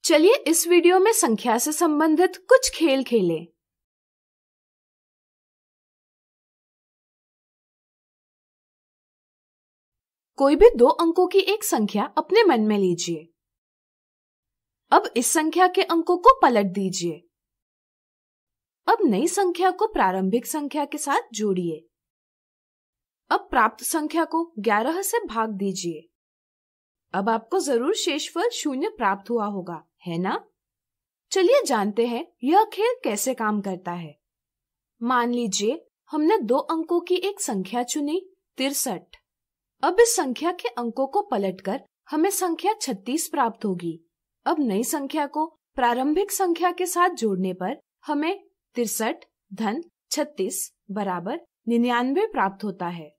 चलिए इस वीडियो में संख्या से संबंधित कुछ खेल खेलें। कोई भी 2 अंकों की एक संख्या अपने मन में लीजिए। अब इस संख्या के अंकों को पलट दीजिए। अब नई संख्या को प्रारंभिक संख्या के साथ जोड़िए। अब प्राप्त संख्या को 11 से भाग दीजिए। अब आपको जरूर शेषफल 0 प्राप्त हुआ होगा, है ना? चलिए जानते हैं यह खेल कैसे काम करता है। मान लीजिए हमने 2 अंकों की एक संख्या चुनी 63। अब इस संख्या के अंकों को पलटकर हमें संख्या 36 प्राप्त होगी। अब नई संख्या को प्रारंभिक संख्या के साथ जोड़ने पर हमें 63 धन 36 बराबर 99 प्राप्त होता है।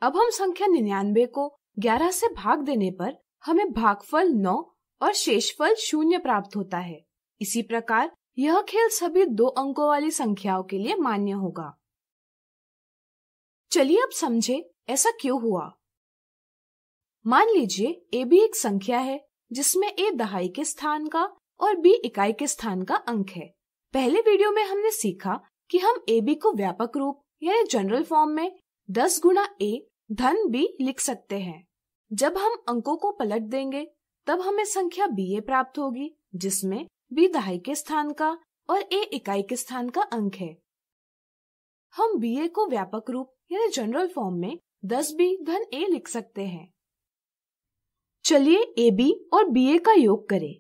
अब हम संख्या 99 को 11 से भाग देने पर हमें भागफल 9 और शेषफल 0 प्राप्त होता है। इसी प्रकार यह खेल सभी 2 अंकों वाली संख्याओं के लिए मान्य होगा। चलिए अब समझे ऐसा क्यों हुआ। मान लीजिए a भी एक संख्या है जिसमें a दहाई के स्थान का और b इकाई के स्थान का अंक है। पहले वीडियो में हमने सीखा कि हम ab को व्यापक रूप यानी जनरल फॉर्म में 10 गुणा a धन b लिख सकते हैं। जब हम अंकों को पलट देंगे तब हमें संख्या ba प्राप्त होगी जिसमें b दहाई के स्थान का और a इकाई के स्थान का अंक है। हम ba को व्यापक रूप यानी जनरल फॉर्म में 10b धन a लिख सकते हैं। चलिए ab और ba का योग करें।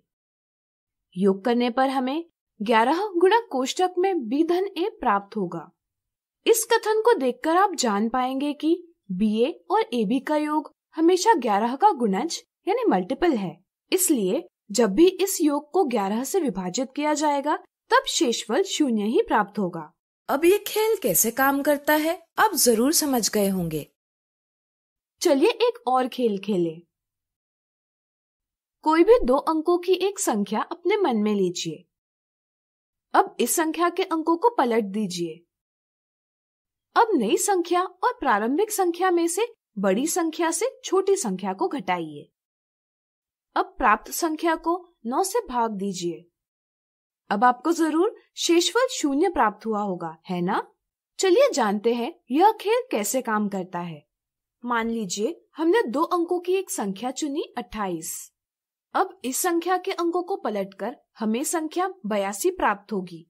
योग करने पर हमें 11 गुणा कोष्टक में b धन a प्राप्त होगा। इस कथन को देखकर आप जान पाएंगे कि ba और ab का योग हमेशा 11 का गुणज यानी मल्टीपल है। इसलिए जब भी इस योग को 11 से विभाजित किया जाएगा तब शेषफल 0 ही प्राप्त होगा। अब ये खेल कैसे काम करता है आप जरूर समझ गए होंगे। चलिए एक और खेल खेलें। कोई भी 2 अंकों की एक संख्या अपने मन में लीजिए। अब इस संख्या के अंकों को पलट दीजिए। अब नई संख्या और प्रारंभिक संख्या में से बड़ी संख्या से छोटी संख्या को घटाइए। अब प्राप्त संख्या को 9 से भाग दीजिए। अब आपको जरूर शेषफल 0 प्राप्त हुआ होगा, है ना? चलिए जानते हैं यह खेल कैसे काम करता है। मान लीजिए हमने 2 अंकों की एक संख्या चुनी 28। अब इस संख्या के अंकों को पलटकर हमें संख्या 82 प्राप्त होगी।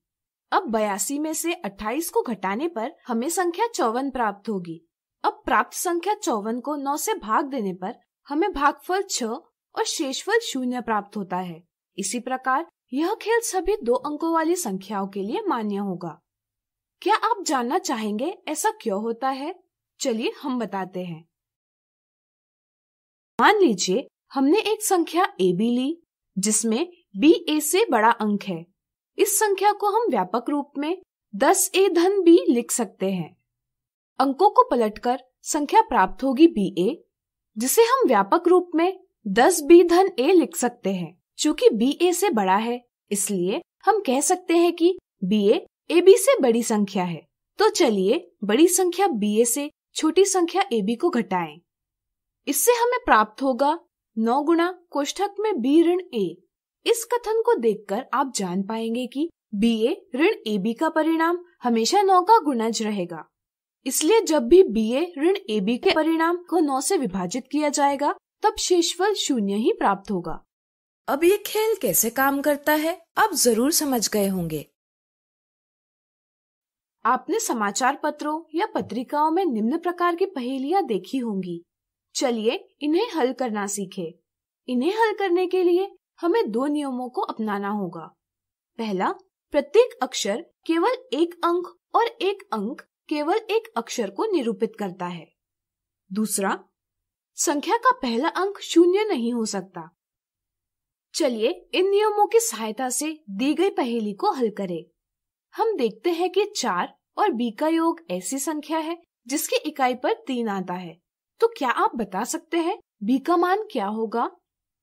अब 82 में से 28 को घटाने पर हमें संख्या 54 प्राप्त होगी। अब प्राप्त संख्या 54 को 9 से भाग देने पर हमें भागफल 6 और शेषफल 0 प्राप्त होता है। इसी प्रकार यह खेल सभी 2 अंकों वाली संख्याओं के लिए मान्य होगा। क्या आप जानना चाहेंगे ऐसा क्यों होता है? चलिए हम बताते हैं। मान लीजिए हमने एक संख्या ab ली जिसमें b a से बड़ा अंक है। इस संख्या को हम व्यापक रूप में 10a धन b लिख सकते हैं। अंकों को पलटकर संख्या प्राप्त होगी ba जिसे हम व्यापक रूप में 10b धन a लिख सकते हैं। चूंकि b a से बड़ा है इसलिए हम कह सकते हैं कि ba ab से बड़ी संख्या है। तो चलिए बड़ी संख्या ba से छोटी संख्या ab को घटाएं। इससे हमें प्राप्त होगा 9 गुणा कोष्ठक में b ऋण a। इस कथन को देखकर आप जान पाएंगे कि ba ऋण ab का परिणाम हमेशा 9 का गुणज रहेगा। इसलिए जब भी ba ऋण ab के परिणाम को 9 से विभाजित किया जाएगा तब शेषफल 0 ही प्राप्त होगा। अब ये खेल कैसे काम करता है आप जरूर समझ गए होंगे। आपने समाचार पत्रों या पत्रिकाओं में निम्न प्रकार की पहेलियां देखी होंगी। चलिए इन्हें हल करना सीखें। इन्हें हल करने के लिए हमें 2 नियमों को अपनाना होगा। पहला, प्रत्येक अक्षर केवल एक अंक और एक अंक केवल एक अक्षर को निरूपित करता है। दूसरा, संख्या का पहला अंक 0 नहीं हो सकता। चलिए इन नियमों की सहायता से दी गई पहेली को हल करें। हम देखते हैं कि 4 और b का योग ऐसी संख्या है जिसकी इकाई पर 3 आता है। तो क्या आप बता सकते हैं b का मान क्या होगा?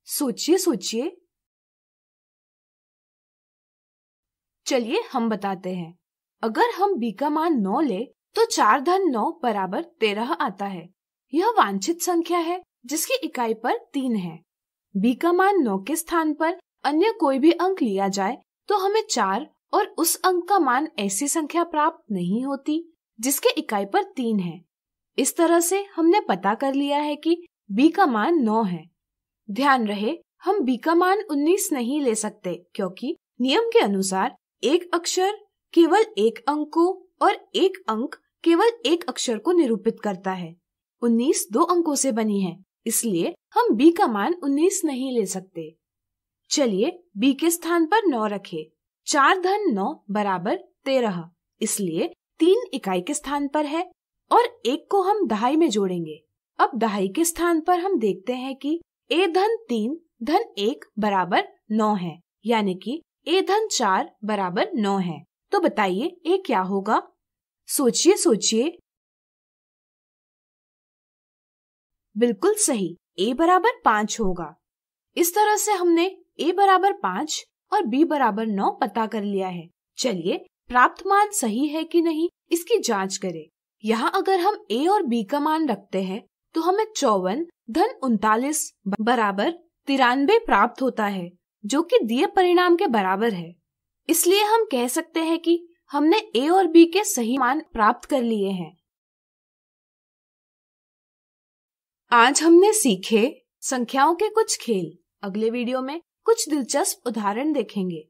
सोचिए सोचिए। चलिए हम बताते हैं। अगर हम b का मान 9 ले तो 4 धन 9 बराबर 13 आता है। यह वांछित संख्या है जिसकी इकाई पर 3 है। b का मान 9 के स्थान पर अन्य कोई भी अंक लिया जाए तो हमें 4 और उस अंक का मान ऐसी संख्या प्राप्त नहीं होती जिसके इकाई पर 3 है। इस तरह से हमने पता कर लिया है कि b का मान 9 है। ध्यान रहे, हम b का मान 19 नहीं ले सकते क्योंकि नियम के अनुसार एक अक्षर केवल एक अंक को और एक अंक केवल एक अक्षर को निरूपित करता है। 19 2 अंकों से बनी है, इसलिए हम b का मान 19 नहीं ले सकते। चलिए b के स्थान पर 9 रखें। 4 धन 9 बराबर 13, इसलिए 3 इकाई के स्थान पर है और 1 को हम दहाई में जोड़ेंगे। अब दहाई के स्थान पर हम देखते हैं कि a धन 3 धन 1 बराबर 9 है, यानी कि a धन 4 बराबर 9 है। तो बताइए a क्या होगा? सोचिए सोचिए। बिल्कुल सही, a बराबर 5 होगा। इस तरह से हमने a बराबर 5 और b बराबर 9 पता कर लिया है। चलिए प्राप्त मान सही है कि नहीं इसकी जांच करें। यहाँ अगर हम a और b का मान रखते हैं तो हमें 54 धन 39 बराबर 93 प्राप्त होता है, जो कि दिए परिणाम के बराबर है। इसलिए हम कह सकते हैं कि हमने a और b के सही मान प्राप्त कर लिए हैं। आज हमने सीखे संख्याओं के कुछ खेल। अगले वीडियो में कुछ दिलचस्प उदाहरण देखेंगे।